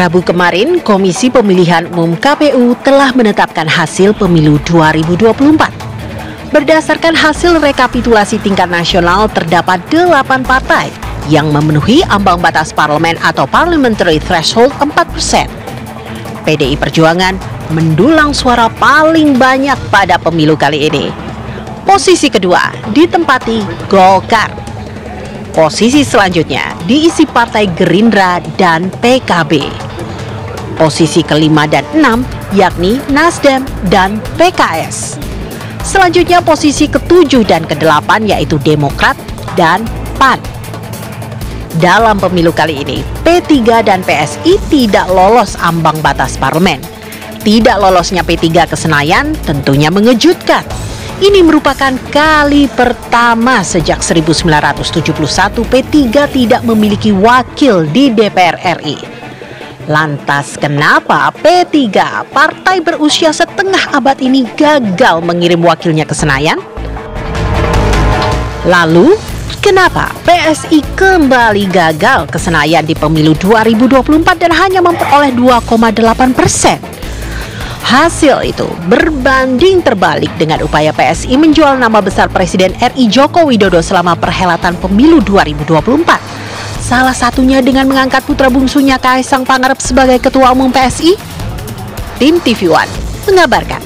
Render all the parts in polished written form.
Rabu kemarin, Komisi Pemilihan Umum KPU telah menetapkan hasil pemilu 2024. Berdasarkan hasil rekapitulasi tingkat nasional, terdapat 8 partai yang memenuhi ambang batas parlemen atau parliamentary threshold 4%. PDI Perjuangan mendulang suara paling banyak pada pemilu kali ini. Posisi kedua ditempati Golkar. Posisi selanjutnya diisi Partai Gerindra dan PKB. Posisi kelima dan 6 yakni Nasdem dan PKS. Selanjutnya posisi ketujuh dan ke-8 yaitu Demokrat dan PAN. Dalam pemilu kali ini, P3 dan PSI tidak lolos ambang batas parlemen. Tidak lolosnya P3 ke Senayan tentunya mengejutkan. Ini merupakan kali pertama sejak 1971 P3 tidak memiliki wakil di DPR RI. Lantas kenapa P3, partai berusia setengah abad ini gagal mengirim wakilnya ke Senayan? Lalu, kenapa PSI kembali gagal ke Senayan di pemilu 2024 dan hanya memperoleh 2,8%? Hasil itu berbanding terbalik dengan upaya PSI menjual nama besar Presiden RI Joko Widodo selama perhelatan pemilu 2024. Salah satunya dengan mengangkat putra bungsunya Kaisang Pangarep sebagai Ketua Umum PSI. Tim TV One mengabarkan.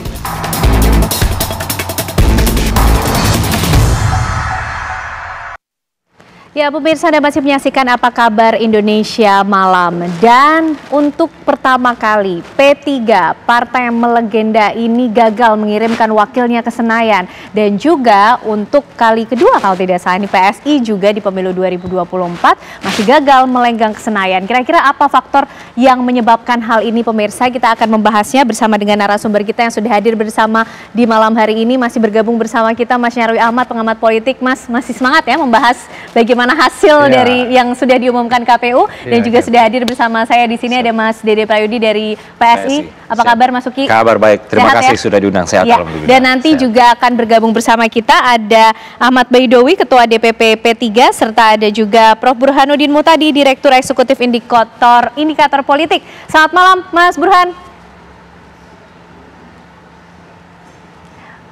Ya, pemirsa, Anda masih menyaksikan Apa Kabar Indonesia Malam. Dan untuk pertama kali P3, partai yang melegenda ini gagal mengirimkan wakilnya ke Senayan. Dan juga untuk kali kedua kalau tidak salah ini PSI juga di pemilu 2024 masih gagal melenggang ke Senayan. Kira-kira apa faktor yang menyebabkan hal ini, pemirsa? Kita akan membahasnya bersama dengan narasumber kita yang sudah hadir bersama di malam hari ini. Masih bergabung bersama kita Mas Nyarwi Ahmad, pengamat politik. Mas, masih semangat ya membahas bagaimana hasil dari yang sudah diumumkan KPU dan juga sudah hadir bersama saya di sini ada Mas Dede Prayudi dari PSI. Apa kabar Mas Uki? Kabar baik, terima kasih sudah diundang. Sehat alhamdulillah. Dan nanti juga akan bergabung bersama kita ada Ahmad Baidowi, Ketua DPP P3, serta ada juga Prof Burhanuddin Mutadi, Direktur Eksekutif Indikator Politik. Selamat malam Mas Burhan.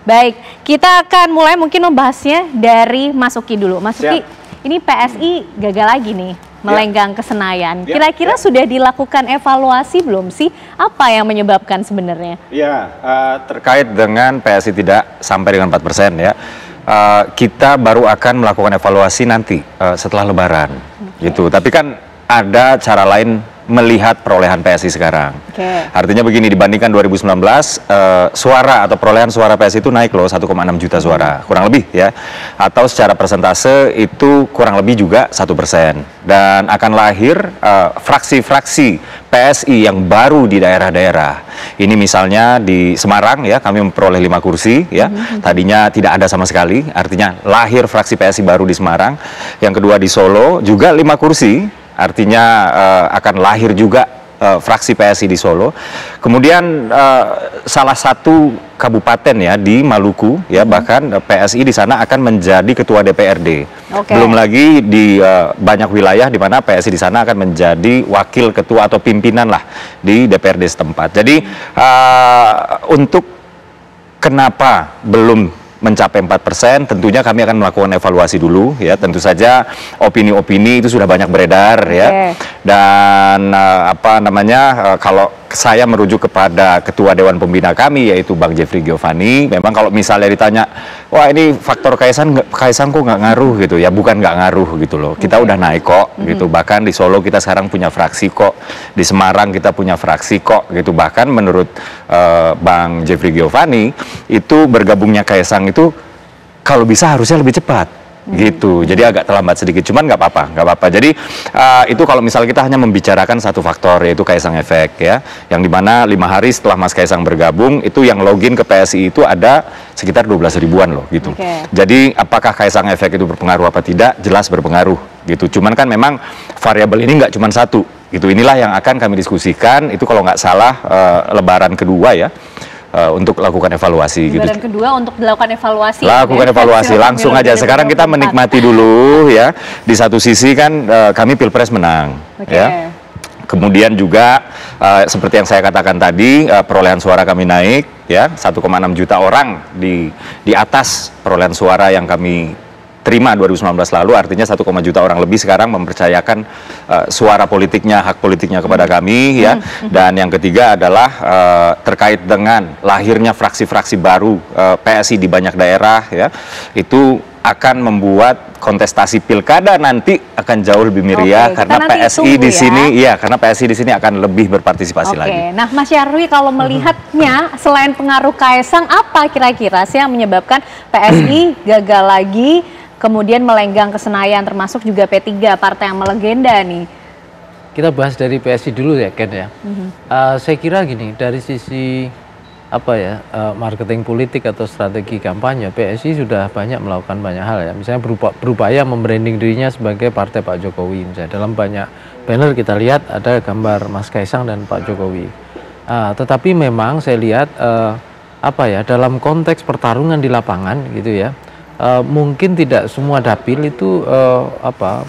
Baik, kita akan mulai mungkin membahasnya dari Mas Uki dulu. Mas Uki, ini PSI gagal lagi nih melenggang ke Senayan. Kira-kira sudah dilakukan evaluasi belum sih? Apa yang menyebabkan sebenarnya? Ya, terkait dengan PSI tidak sampai dengan 4% ya. Kita baru akan melakukan evaluasi nanti setelah Lebaran, gitu. Tapi kan ada cara lain melihat perolehan PSI sekarang. Artinya begini, dibandingkan 2019 suara atau perolehan suara PSI itu naik loh 1,6 juta suara, kurang lebih ya. Atau secara persentase itu kurang lebih juga 1%. Dan akan lahir fraksi-fraksi PSI yang baru di daerah-daerah. Ini misalnya di Semarang ya, kami memperoleh 5 kursi ya. Tadinya tidak ada sama sekali, artinya lahir fraksi PSI baru di Semarang. Yang kedua di Solo juga 5 kursi. Artinya akan lahir juga fraksi PSI di Solo. Kemudian salah satu kabupaten ya di Maluku ya, bahkan PSI di sana akan menjadi ketua DPRD. Belum lagi di banyak wilayah di mana PSI di sana akan menjadi wakil ketua atau pimpinan lah di DPRD setempat. Jadi untuk kenapa belum mencapai 4%, tentunya kami akan melakukan evaluasi dulu ya. Tentu saja opini-opini itu sudah banyak beredar ya. Dan kalau saya merujuk kepada Ketua Dewan Pembina kami yaitu Bang Jeffrey Giovanni, memang kalau misalnya ditanya, wah ini faktor Kaisang kok nggak ngaruh gitu ya, bukan nggak ngaruh gitu loh. Kita udah naik kok gitu, bahkan di Solo kita sekarang punya fraksi kok, di Semarang kita punya fraksi kok gitu. Bahkan menurut Bang Jeffrey Giovanni itu bergabungnya Kaisang itu kalau bisa harusnya lebih cepat. Gitu, jadi agak terlambat sedikit, cuman nggak apa-apa. Jadi itu kalau misalnya kita hanya membicarakan satu faktor yaitu Kaisang efek ya, yang dimana 5 hari setelah Mas Kaisang bergabung itu yang login ke PSI itu ada sekitar 12 ribuan loh gitu. Jadi apakah Kaisang efek itu berpengaruh apa tidak? Jelas berpengaruh gitu. Cuman kan memang variabel ini nggak cuma satu gitu. Inilah yang akan kami diskusikan itu kalau nggak salah Lebaran kedua ya. Untuk lakukan evaluasi Lebaran gitu. Kedua untuk dilakukan evaluasi. Lakukan evaluasi langsung aja. Sekarang kita menikmati dulu ya. Di satu sisi kan kami Pilpres menang ya. Kemudian juga seperti yang saya katakan tadi, perolehan suara kami naik ya, 1,6 juta orang di atas perolehan suara yang kami terima 2019 lalu, artinya 1, juta orang lebih sekarang mempercayakan suara politiknya, hak politiknya kepada kami ya. Dan yang ketiga adalah terkait dengan lahirnya fraksi-fraksi baru PSI di banyak daerah ya. Itu akan membuat kontestasi pilkada nanti akan jauh lebih meriah karena PSI di sini karena PSI di sini akan lebih berpartisipasi lagi. Nah, Mas Nyarwi, kalau melihatnya selain pengaruh Kaisang, apa kira-kira sih yang menyebabkan PSI gagal lagi kemudian melenggang ke Senayan, termasuk juga P3, partai yang melegenda nih? Kita bahas dari PSI dulu ya, Ken ya. Saya kira gini, dari sisi marketing politik atau strategi kampanye, PSI sudah banyak melakukan banyak hal ya. Misalnya berupaya membranding dirinya sebagai partai Pak Jokowi. Misalnya dalam banyak banner kita lihat ada gambar Mas Kaisang dan Pak Jokowi. Tetapi memang saya lihat dalam konteks pertarungan di lapangan gitu ya, mungkin tidak semua dapil itu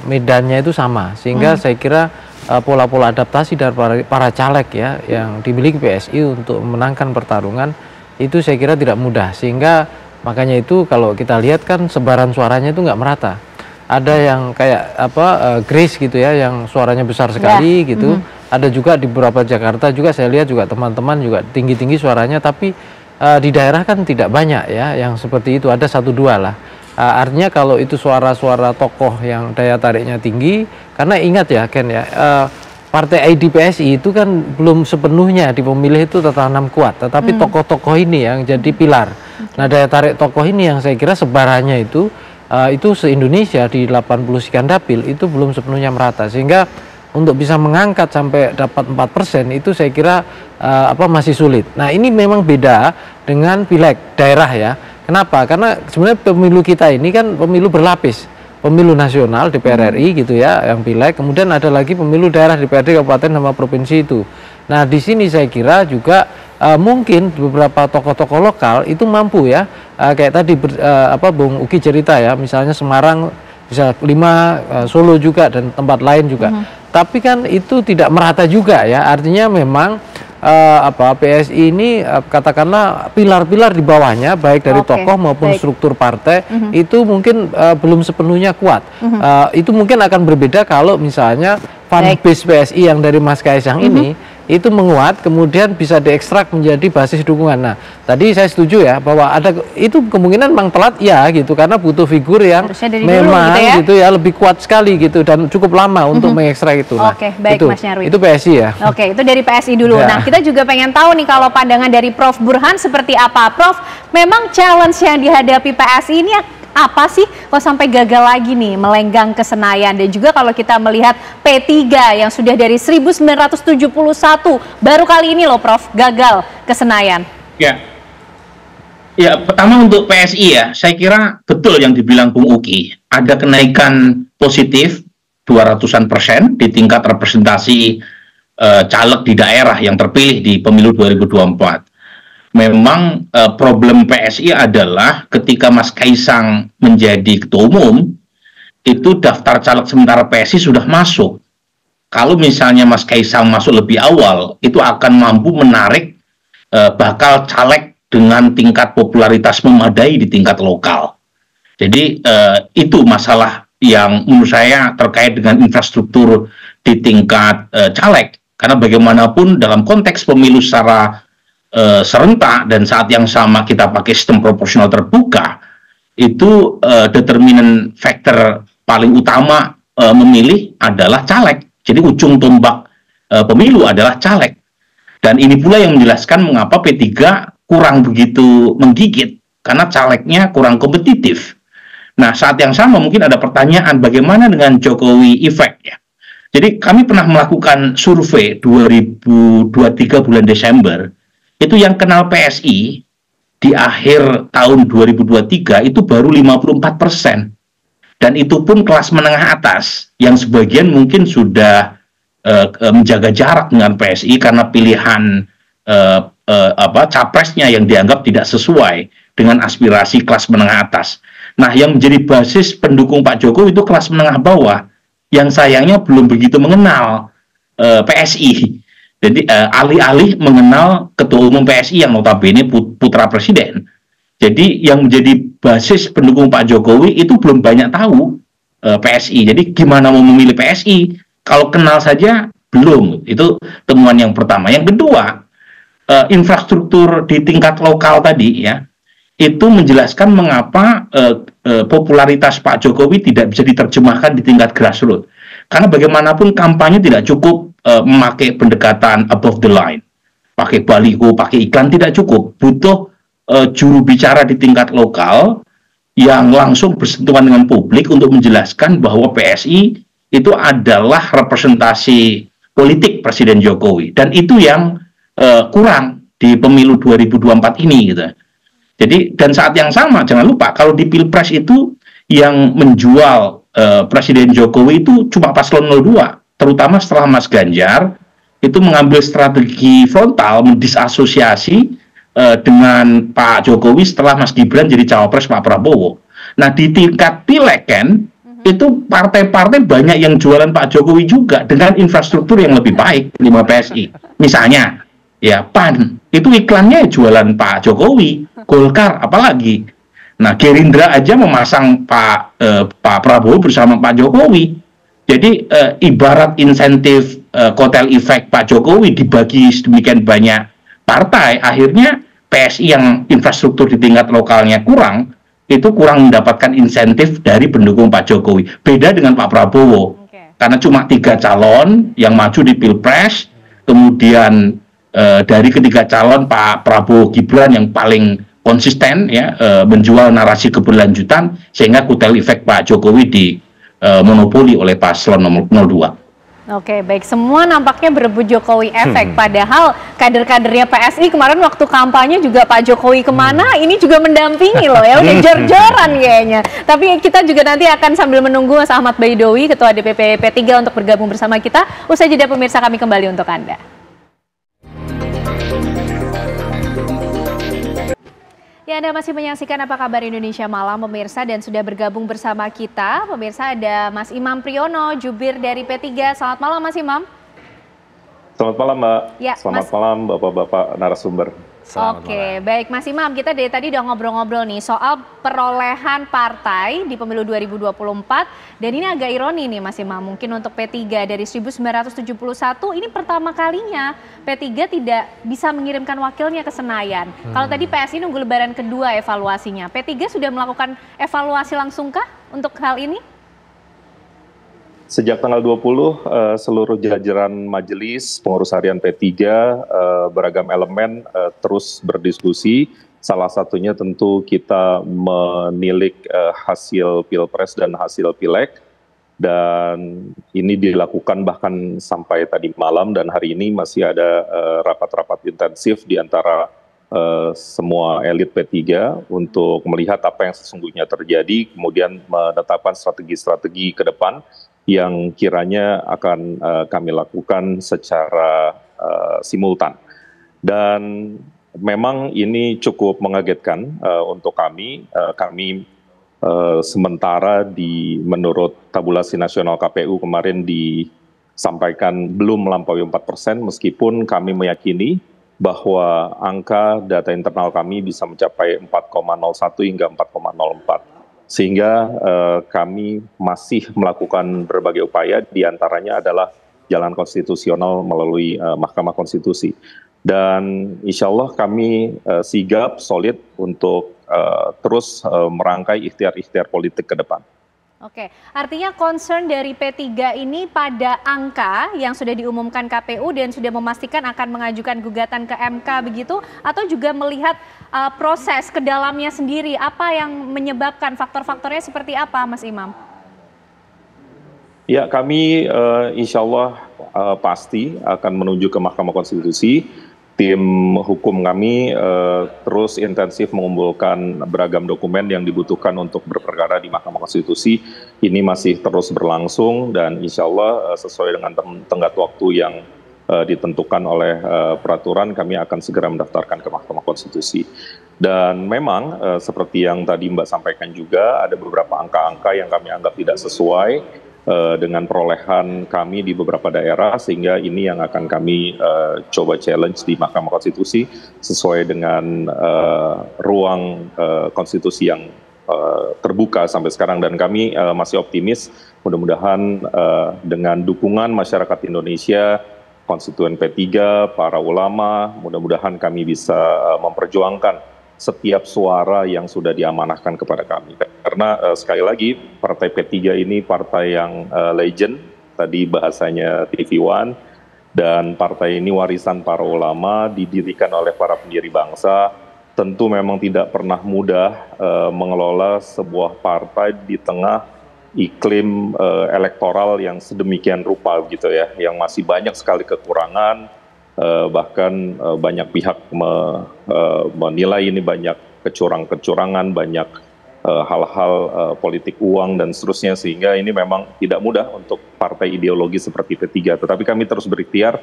medannya itu sama, sehingga saya kira pola-pola adaptasi dari para caleg ya yang dimiliki PSI untuk memenangkan pertarungan itu saya kira tidak mudah, sehingga makanya itu kalau kita lihat kan sebaran suaranya itu nggak merata. Ada yang kayak Grace gitu ya, yang suaranya besar sekali gitu. Ada juga di beberapa Jakarta juga saya lihat juga teman-teman juga tinggi-tinggi suaranya, tapi di daerah kan tidak banyak ya yang seperti itu, ada 1-2 lah. Artinya kalau itu suara-suara tokoh yang daya tariknya tinggi, karena ingat ya Ken ya, partai ID PSI itu kan belum sepenuhnya di pemilih itu tertanam kuat, tetapi tokoh-tokoh ini yang jadi pilar. Nah, daya tarik tokoh ini yang saya kira sebarannya itu se-Indonesia di 80 sekian dapil itu belum sepenuhnya merata, sehingga untuk bisa mengangkat sampai dapat 4% itu saya kira masih sulit. Nah, ini memang beda dengan pileg daerah ya. Kenapa? Karena sebenarnya pemilu kita ini kan pemilu berlapis. Pemilu nasional DPR RI gitu ya, yang pileg, kemudian ada lagi pemilu daerah DPRD kabupaten sama provinsi itu. Nah, di sini saya kira juga mungkin beberapa tokoh-tokoh lokal itu mampu ya, kayak tadi Bung Uki cerita ya, misalnya Semarang bisa 5, Solo juga dan tempat lain juga. Tapi kan itu tidak merata juga ya, artinya memang PSI ini katakanlah pilar-pilar di bawahnya baik dari tokoh maupun struktur partai itu mungkin belum sepenuhnya kuat. Itu mungkin akan berbeda kalau misalnya fanbase PSI yang dari Mas Kaisang ini itu menguat, kemudian bisa diekstrak menjadi basis dukungan. Nah, tadi saya setuju ya bahwa ada itu kemungkinan memang telat ya gitu, karena butuh figur yang memang gitu ya lebih kuat sekali gitu dan cukup lama untuk mengekstrak itu. Nah, baik Mas Nyarwi. Itu PSI ya. Itu dari PSI dulu. Nah, kita juga pengen tahu nih kalau pandangan dari Prof Burhan seperti apa. Prof, memang challenge yang dihadapi PSI ini apa sih kok sampai gagal lagi nih melenggang ke Senayan? Dan juga kalau kita melihat P3 yang sudah dari 1971 baru kali ini loh Prof gagal ke Senayan. Ya, pertama untuk PSI ya, saya kira betul yang dibilang Bung Uki, ada kenaikan positif 200% di tingkat representasi caleg di daerah yang terpilih di pemilu 2024. Memang problem PSI adalah ketika Mas Kaisang menjadi ketua umum, itu daftar caleg sementara PSI sudah masuk. Kalau misalnya Mas Kaisang masuk lebih awal, itu akan mampu menarik bakal caleg dengan tingkat popularitas memadai di tingkat lokal. Jadi itu masalah yang menurut saya terkait dengan infrastruktur di tingkat caleg. Karena bagaimanapun dalam konteks pemilu secara serentak dan saat yang sama kita pakai sistem proporsional terbuka, itu determinan faktor paling utama memilih adalah caleg. Jadi ujung tombak pemilu adalah caleg. Dan ini pula yang menjelaskan mengapa P3 kurang begitu menggigit, karena calegnya kurang kompetitif. Nah, saat yang sama mungkin ada pertanyaan bagaimana dengan Jokowi effect ya. Jadi kami pernah melakukan survei 2023 bulan Desember, itu yang kenal PSI di akhir tahun 2023 itu baru 54%. Dan itu pun kelas menengah atas, yang sebagian mungkin sudah menjaga jarak dengan PSI karena pilihan capresnya yang dianggap tidak sesuai dengan aspirasi kelas menengah atas. Nah, yang menjadi basis pendukung Pak Jokowi itu kelas menengah bawah, yang sayangnya belum begitu mengenal PSI. Jadi alih-alih mengenal ketua umum PSI yang notabene putra presiden. Jadi yang menjadi basis pendukung Pak Jokowi itu belum banyak tahu PSI. Jadi gimana mau memilih PSI? Kalau kenal saja belum. Itu temuan yang pertama. Yang kedua, infrastruktur di tingkat lokal tadi ya, itu menjelaskan mengapa popularitas Pak Jokowi tidak bisa diterjemahkan di tingkat grassroots. Karena bagaimanapun kampanye tidak cukup memakai pendekatan above the line. Pakai baliho, pakai iklan tidak cukup. Butuh juru bicara di tingkat lokal yang langsung bersentuhan dengan publik untuk menjelaskan bahwa PSI itu adalah representasi politik Presiden Jokowi. Dan itu yang kurang di pemilu 2024 ini gitu. Jadi dan saat yang sama jangan lupa kalau di Pilpres itu yang menjual Presiden Jokowi itu cuma paslon 02, terutama setelah Mas Ganjar itu mengambil strategi frontal mendisasosiasi dengan Pak Jokowi setelah Mas Gibran jadi cawapres Pak Prabowo. Nah di tingkat pileg kan itu partai-partai banyak yang jualan Pak Jokowi juga dengan infrastruktur yang lebih baik 5 PSI. Misalnya ya PAN itu iklannya jualan Pak Jokowi, Golkar apalagi. Nah Gerindra aja memasang Pak Prabowo bersama Pak Jokowi. Jadi ibarat insentif kotel efek Pak Jokowi dibagi sedemikian banyak partai, akhirnya PSI yang infrastruktur di tingkat lokalnya kurang, itu kurang mendapatkan insentif dari pendukung Pak Jokowi. Beda dengan Pak Prabowo, karena cuma 3 calon yang maju di Pilpres, kemudian dari ketiga calon Pak Prabowo Gibran yang paling konsisten ya menjual narasi keberlanjutan, sehingga kutel efek Pak Jokowi di monopoli oleh paslon nomor 02. Oke, baik. Semua nampaknya berebut Jokowi efek. Padahal kader-kadernya PSI kemarin waktu kampanye juga Pak Jokowi kemana, ini juga mendampingi loh ya. Udah jor-joran kayaknya. Tapi kita juga nanti akan sambil menunggu Mas Ahmad Baidowi, Ketua DPP P3 untuk bergabung bersama kita. Usai jeda pemirsa kami kembali untuk Anda. Ya, Anda masih menyaksikan Apa Kabar Indonesia Malam, pemirsa, dan sudah bergabung bersama kita. Pemirsa, ada Mas Imam Priyono, jubir dari P3. Selamat malam, Mas Imam. Selamat malam, Mbak. Ya, Selamat malam, Bapak-Bapak narasumber. Oke, baik Mas Imam, kita dari tadi udah ngobrol-ngobrol nih soal perolehan partai di pemilu 2024, dan ini agak ironi nih Mas Imam, mungkin untuk P3 dari 1971 ini pertama kalinya P3 tidak bisa mengirimkan wakilnya ke Senayan. Kalau tadi PSI nunggu lebaran kedua evaluasinya, P3 sudah melakukan evaluasi langsungkah untuk hal ini? Sejak tanggal 20, seluruh jajaran majelis pengurus harian P3 beragam elemen terus berdiskusi. Salah satunya tentu kita menilik hasil Pilpres dan hasil Pileg. Dan ini dilakukan bahkan sampai tadi malam, dan hari ini masih ada rapat-rapat intensif di antara semua elit P3 untuk melihat apa yang sesungguhnya terjadi, kemudian menetapkan strategi-strategi ke depan yang kiranya akan kami lakukan secara simultan. Dan memang ini cukup mengagetkan untuk kami. Kami sementara menurut tabulasi nasional KPU kemarin disampaikan belum melampaui 4%, meskipun kami meyakini bahwa angka data internal kami bisa mencapai 4,01 hingga 4,04. Sehingga kami masih melakukan berbagai upaya, diantaranya adalah jalan konstitusional melalui Mahkamah Konstitusi. Dan insya Allah kami sigap, solid untuk terus merangkai ikhtiar-ikhtiar politik ke depan. Oke, artinya concern dari P3 ini pada angka yang sudah diumumkan KPU dan sudah memastikan akan mengajukan gugatan ke MK begitu, atau juga melihat proses ke dalamnya sendiri, apa yang menyebabkan, faktor-faktornya seperti apa Mas Imam? Ya, kami insya Allah pasti akan menuju ke Mahkamah Konstitusi. Tim hukum kami terus intensif mengumpulkan beragam dokumen yang dibutuhkan untuk berperkara di Mahkamah Konstitusi. Ini masih terus berlangsung, dan insya Allah sesuai dengan tenggat waktu yang ditentukan oleh peraturan, kami akan segera mendaftarkan ke Mahkamah Konstitusi. Dan memang seperti yang tadi Mbak sampaikan juga, ada beberapa angka-angka yang kami anggap tidak sesuai. dengan perolehan kami di beberapa daerah, sehingga ini yang akan kami coba challenge di Mahkamah Konstitusi sesuai dengan ruang konstitusi yang terbuka sampai sekarang, dan kami masih optimis mudah-mudahan dengan dukungan masyarakat Indonesia, konstituen P3, para ulama, mudah-mudahan kami bisa memperjuangkan setiap suara yang sudah diamanahkan kepada kami. Karena sekali lagi partai P3 ini partai yang legend, tadi bahasanya TV One, dan partai ini warisan para ulama, didirikan oleh para pendiri bangsa. Tentu memang tidak pernah mudah mengelola sebuah partai di tengah iklim elektoral yang sedemikian rupa gitu ya, yang masih banyak sekali kekurangan. Bahkan banyak pihak menilai ini banyak kecurangan, banyak hal-hal politik uang dan seterusnya, sehingga ini memang tidak mudah untuk partai ideologi seperti P3. Tetapi kami terus berikhtiar,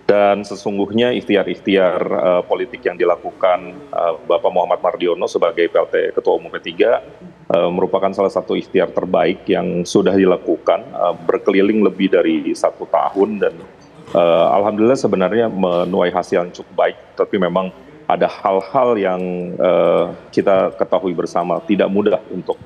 dan sesungguhnya ikhtiar-ikhtiar politik yang dilakukan Bapak Muhammad Mardiono sebagai PLT Ketua Umum P3 merupakan salah satu ikhtiar terbaik yang sudah dilakukan, berkeliling lebih dari 1 tahun, dan alhamdulillah sebenarnya menuai hasil yang cukup baik. Tapi memang ada hal-hal yang kita ketahui bersama, tidak mudah untuk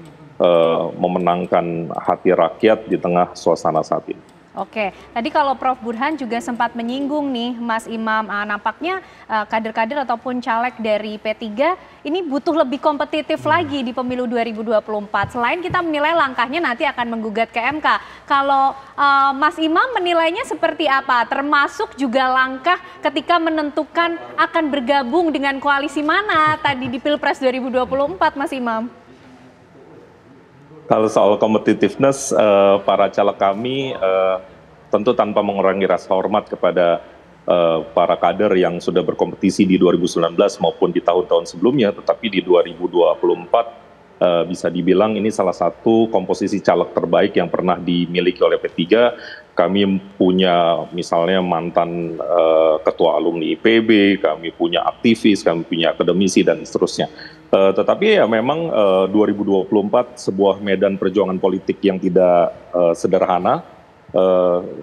memenangkan hati rakyat di tengah suasana saat ini. Oke, tadi kalau Prof. Burhan juga sempat menyinggung nih, Mas Imam, nampaknya kader-kader ataupun caleg dari P3 ini butuh lebih kompetitif lagi di pemilu 2024. Selain kita menilai langkahnya nanti akan menggugat ke MK, kalau Mas Imam menilainya seperti apa? Termasuk juga langkah ketika menentukan akan bergabung dengan koalisi mana tadi di Pilpres 2024, Mas Imam? Kalau soal competitiveness, para caleg kami tentu tanpa mengurangi rasa hormat kepada para kader yang sudah berkompetisi di 2019 maupun di tahun-tahun sebelumnya, tetapi di 2024 bisa dibilang ini salah satu komposisi caleg terbaik yang pernah dimiliki oleh P3. Kami punya misalnya mantan ketua alumni IPB, kami punya aktivis, kami punya akademisi, dan seterusnya. Tetapi ya memang 2024 sebuah medan perjuangan politik yang tidak sederhana.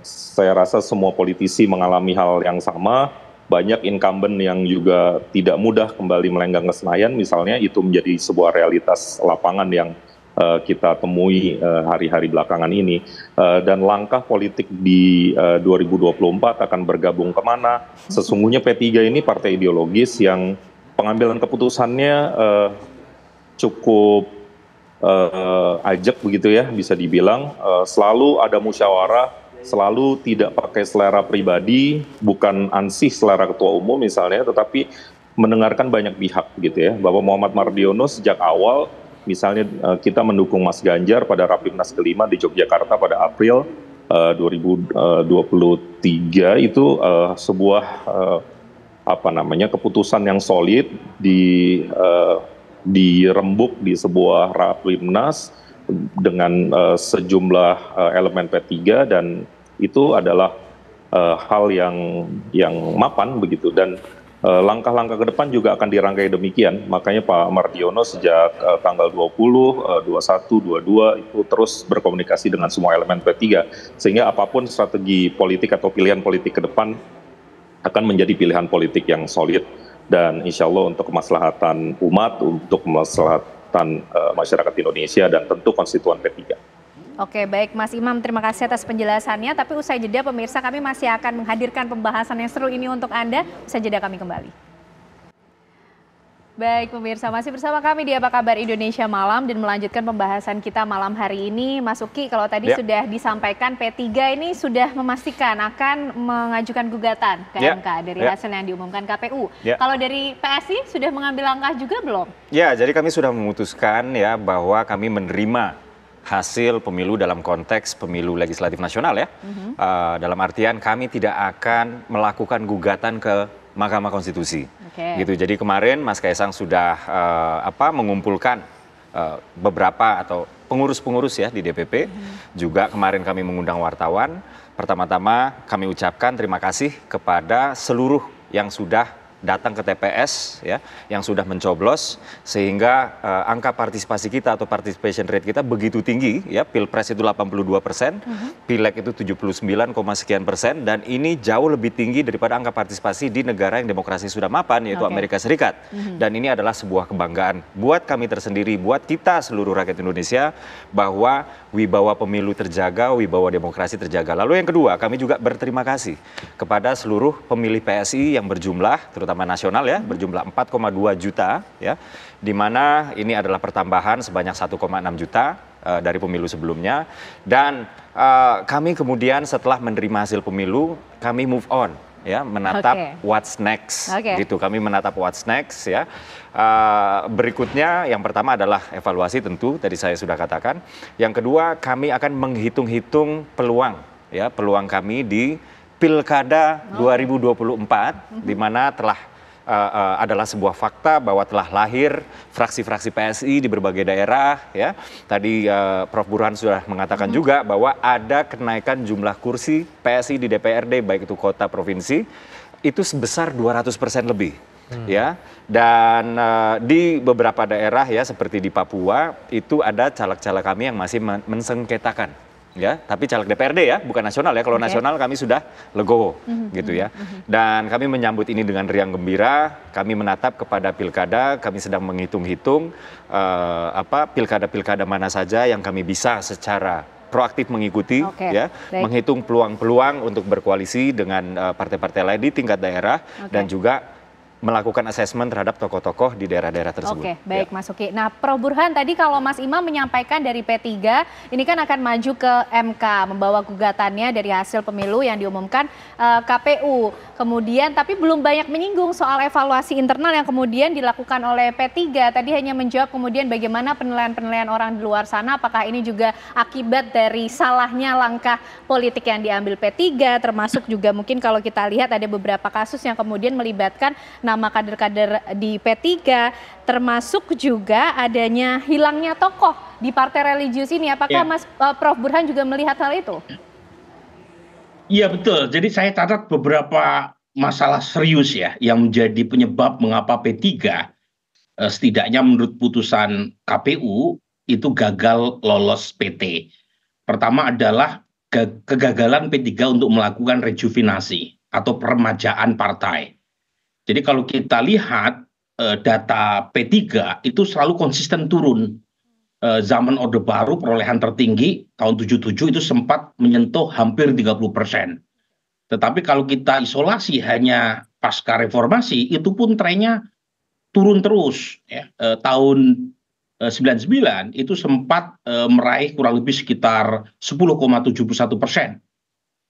Saya rasa semua politisi mengalami hal yang sama. Banyak incumbent yang juga tidak mudah kembali melenggang ke Senayan, misalnya, itu menjadi sebuah realitas lapangan yang kita temui hari-hari belakangan ini. Dan langkah politik di 2024 akan bergabung kemana? Sesungguhnya P3 ini partai ideologis yang pengambilan keputusannya cukup ajak begitu ya, bisa dibilang. Selalu ada musyawarah, selalu tidak pakai selera pribadi, bukan ansih selera ketua umum misalnya, tetapi mendengarkan banyak pihak gitu ya. Bapak Muhammad Mardiono sejak awal, misalnya kita mendukung Mas Ganjar pada Rapimnas ke-5 di Yogyakarta pada April 2023, itu sebuah keputusan yang solid dirembuk di sebuah Rapimnas dengan sejumlah elemen P3, dan itu adalah hal yang mapan begitu, dan langkah-langkah ke depan juga akan dirangkai demikian. Makanya Pak Mardiono sejak tanggal 20, 21, 22 itu terus berkomunikasi dengan semua elemen P3, sehingga apapun strategi politik atau pilihan politik ke depan akan menjadi pilihan politik yang solid, dan insya Allah untuk kemaslahatan umat, untuk kemaslahatan masyarakat Indonesia, dan tentu konstituen P3. Oke, baik Mas Imam, terima kasih atas penjelasannya. Tapi usai jeda pemirsa, kami masih akan menghadirkan pembahasan yang seru ini untuk Anda. Usai jeda kami kembali. Baik pemirsa, masih bersama kami di Apa Kabar Indonesia Malam, dan melanjutkan pembahasan kita malam hari ini. Mas Uki, kalau tadi sudah disampaikan P3 ini sudah memastikan akan mengajukan gugatan ke MK dari hasil yang diumumkan KPU. Kalau dari PSI sudah mengambil langkah juga belum? Ya, jadi kami sudah memutuskan ya bahwa kami menerima hasil pemilu dalam konteks pemilu legislatif nasional ya. Dalam artian kami tidak akan melakukan gugatan ke Mahkamah Konstitusi. Gitu. Jadi kemarin Mas Kaisang sudah mengumpulkan beberapa atau pengurus-pengurus ya di DPP. Juga kemarin kami mengundang wartawan. Pertama-tama kami ucapkan terima kasih kepada seluruh yang sudah datang ke TPS ya, yang sudah mencoblos, sehingga angka partisipasi kita atau participation rate kita begitu tinggi ya. Pilpres itu 82%, Pileg itu 79, sekian persen, dan ini jauh lebih tinggi daripada angka partisipasi di negara yang demokrasi sudah mapan, yaitu Amerika Serikat. Dan ini adalah sebuah kebanggaan buat kami tersendiri, buat kita seluruh rakyat Indonesia, bahwa wibawa pemilu terjaga, wibawa demokrasi terjaga. Lalu yang kedua, kami juga berterima kasih kepada seluruh pemilih PSI yang berjumlah, terutama nasional ya, berjumlah 4,2 juta ya, di mana ini adalah pertambahan sebanyak 1,6 juta dari pemilu sebelumnya. Dan kami kemudian setelah menerima hasil pemilu, kami move on ya, menatap what's next gitu. Kami menatap what's next ya. Berikutnya yang pertama adalah evaluasi, tentu tadi saya sudah katakan. Yang kedua, kami akan menghitung-hitung peluang ya, peluang kami di Pilkada 2024, di mana telah adalah sebuah fakta bahwa telah lahir fraksi-fraksi PSI di berbagai daerah ya. Tadi Prof. Burhan sudah mengatakan juga bahwa ada kenaikan jumlah kursi PSI di DPRD baik itu kota provinsi itu sebesar 200% lebih ya. Dan di beberapa daerah ya seperti di Papua itu ada caleg-caleg kami yang masih mensengketakan ya, tapi caleg DPRD ya, bukan nasional ya. Kalau nasional kami sudah legowo gitu ya. Dan kami menyambut ini dengan riang gembira. Kami menatap kepada pilkada, kami sedang menghitung-hitung pilkada-pilkada mana saja yang kami bisa secara proaktif mengikuti ya, menghitung peluang-peluang untuk berkoalisi dengan partai-partai lain di tingkat daerah dan juga melakukan asesmen terhadap tokoh-tokoh di daerah-daerah tersebut. Oke, baik Mas Uki. Nah, Prof. Burhan, tadi kalau Mas Imam menyampaikan dari P3, ini kan akan maju ke MK, membawa gugatannya dari hasil pemilu yang diumumkan KPU. Kemudian, tapi belum banyak menyinggung soal evaluasi internal yang kemudian dilakukan oleh P3. Tadi hanya menjawab kemudian bagaimana penilaian-penilaian orang di luar sana, apakah ini juga akibat dari salahnya langkah politik yang diambil P3, termasuk juga mungkin kalau kita lihat ada beberapa kasus yang kemudian melibatkan nama kader-kader di P3, termasuk juga adanya hilangnya tokoh di partai religius ini. Apakah Prof. Burhan juga melihat hal itu? Iya betul, jadi saya catat beberapa masalah serius ya yang menjadi penyebab mengapa P3 setidaknya menurut putusan KPU itu gagal lolos PT. Pertama adalah kegagalan P3 untuk melakukan rejuvenasi atau peremajaan partai. Jadi kalau kita lihat data P3 itu selalu konsisten turun. Zaman Orde Baru perolehan tertinggi tahun 77 itu sempat menyentuh hampir 30%. Tetapi kalau kita isolasi hanya pasca reformasi itu pun trennya turun terus. Ya. Tahun 99 itu sempat meraih kurang lebih sekitar 10,71%.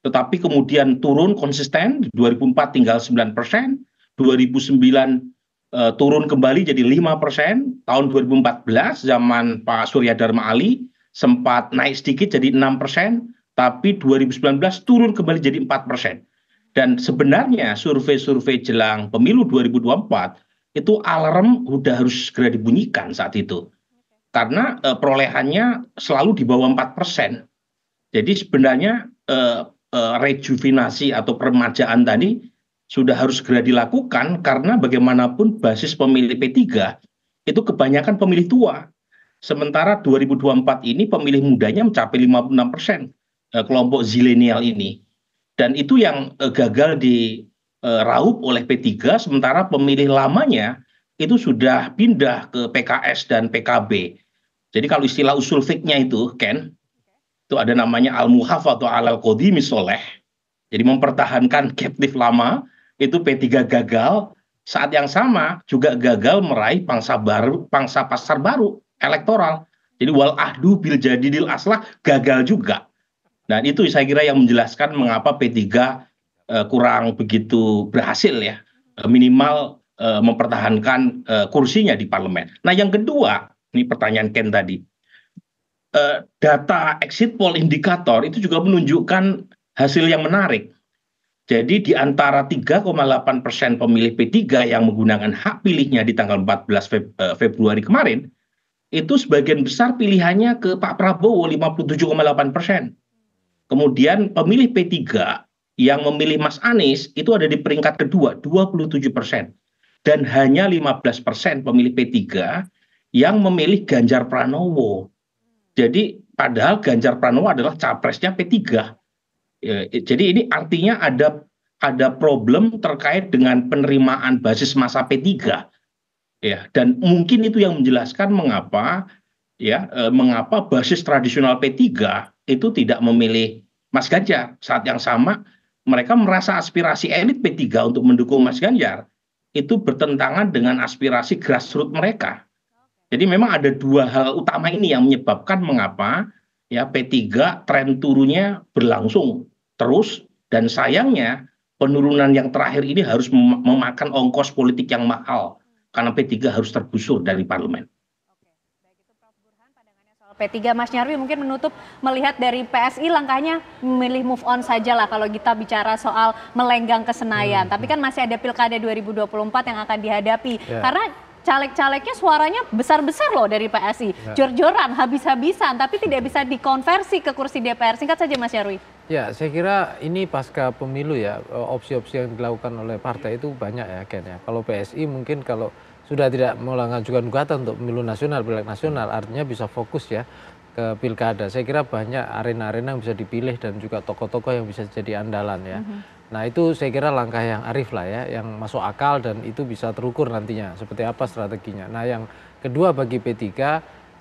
Tetapi kemudian turun konsisten, 2004 tinggal 9%, 2009 turun kembali jadi 5%, tahun 2014 zaman Pak Surya Dharma Ali sempat naik sedikit jadi 6%, tapi 2019 turun kembali jadi 4%. Dan sebenarnya survei-survei jelang pemilu 2024 itu alarm udah harus segera dibunyikan saat itu. Karena perolehannya selalu di bawah 4%. Jadi sebenarnya rejuvenasi atau peremajaan tadi sudah harus segera dilakukan karena bagaimanapun basis pemilih P3 itu kebanyakan pemilih tua. Sementara 2024 ini pemilih mudanya mencapai 56%, kelompok zilenial ini. Dan itu yang gagal diraup oleh P3, sementara pemilih lamanya itu sudah pindah ke PKS dan PKB. Jadi kalau istilah usul fiknya itu, Ken, itu ada namanya al-muhaf atau al-qadimi soleh. Jadi mempertahankan captive lama, itu P3 gagal, saat yang sama juga gagal meraih pangsa pasar baru elektoral. Jadi wal ahdu bil jadidil aslah gagal juga. Dan itu saya kira yang menjelaskan mengapa P3 kurang begitu berhasil ya, minimal mempertahankan kursinya di parlemen. Nah yang kedua, ini pertanyaan Ken tadi, data exit poll indikator itu juga menunjukkan hasil yang menarik. Jadi di antara 3,8% pemilih P3 yang menggunakan hak pilihnya di tanggal 14 Februari kemarin, itu sebagian besar pilihannya ke Pak Prabowo 57,8%. Kemudian pemilih P3 yang memilih Mas Anies itu ada di peringkat kedua 27%. dan hanya 15% pemilih P3 yang memilih Ganjar Pranowo. Jadi padahal Ganjar Pranowo adalah capresnya P3. Jadi ini artinya ada problem terkait dengan penerimaan basis massa P3. Ya, dan mungkin itu yang menjelaskan mengapa basis tradisional P3 itu tidak memilih Mas Ganjar. Saat yang sama mereka merasa aspirasi elit P3 untuk mendukung Mas Ganjar itu bertentangan dengan aspirasi grassroots mereka. Jadi memang ada dua hal utama ini yang menyebabkan mengapa ya P3 tren turunnya berlangsung terus, dan sayangnya penurunan yang terakhir ini harus memakan ongkos politik yang mahal karena P3 harus tergusur dari parlemen. P3, Mas Nyarwi mungkin menutup melihat dari PSI langkahnya memilih move on saja lah kalau kita bicara soal melenggang ke Senayan. Tapi kan masih ada Pilkada 2024 yang akan dihadapi. Karena caleg-calegnya suaranya besar-besar loh dari PSI. Jor-joran, habis-habisan, tapi tidak bisa dikonversi ke kursi DPR. Singkat saja Mas Nyarwi. Ya, saya kira ini pasca pemilu ya, opsi-opsi yang dilakukan oleh partai itu banyak ya Ken ya. Kalau PSI mungkin kalau sudah tidak mengajukan gugatan untuk pemilu nasional, pileg nasional, artinya bisa fokus ya ke pilkada. Saya kira banyak arena-arena yang bisa dipilih dan juga tokoh-tokoh yang bisa jadi andalan ya. Nah itu saya kira langkah yang arif lah ya, yang masuk akal dan itu bisa terukur nantinya seperti apa strateginya. Nah yang kedua bagi P3,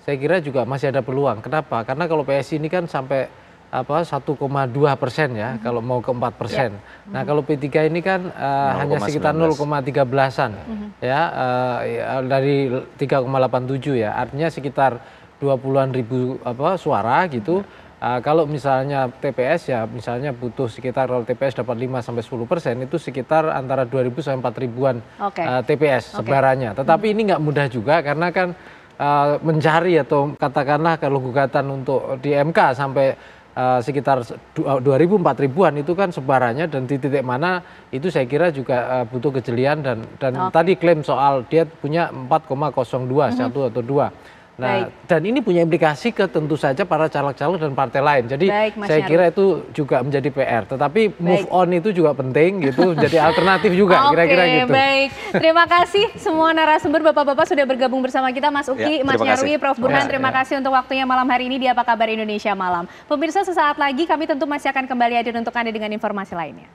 saya kira juga masih ada peluang. Kenapa? Karena kalau PSI ini kan sampai 1,2% ya, kalau mau ke 4%. Nah kalau P3 ini kan hanya sekitar 0,13-an ya, dari 3,87 ya, artinya sekitar 20-an ribu suara gitu. Kalau misalnya TPS ya, misalnya butuh sekitar, kalau TPS dapat 5-10%, itu sekitar antara 2.000 sampai 4.000-an TPS sebarannya. Tetapi ini nggak mudah juga karena kan mencari atau katakanlah kalau gugatan untuk di MK sampai sekitar 2.000-4.000-an itu kan sebarannya, dan di titik mana itu saya kira juga butuh kejelian dan tadi klaim soal dia punya 4,02 1 atau 2. Nah, dan ini punya implikasi ke tentu saja para caleg-caleg dan partai lain. Jadi saya kira itu juga menjadi PR. Tetapi move on itu juga penting gitu, menjadi alternatif juga kira-kira gitu. Baik, terima kasih semua narasumber, bapak-bapak sudah bergabung bersama kita, Mas Uki, Mas Nyarwi, Prof Burhan. Terima kasih untuk waktunya malam hari ini di Apa Kabar Indonesia Malam. Pemirsa, sesaat lagi kami tentu masih akan kembali hadir untuk Anda dengan informasi lainnya.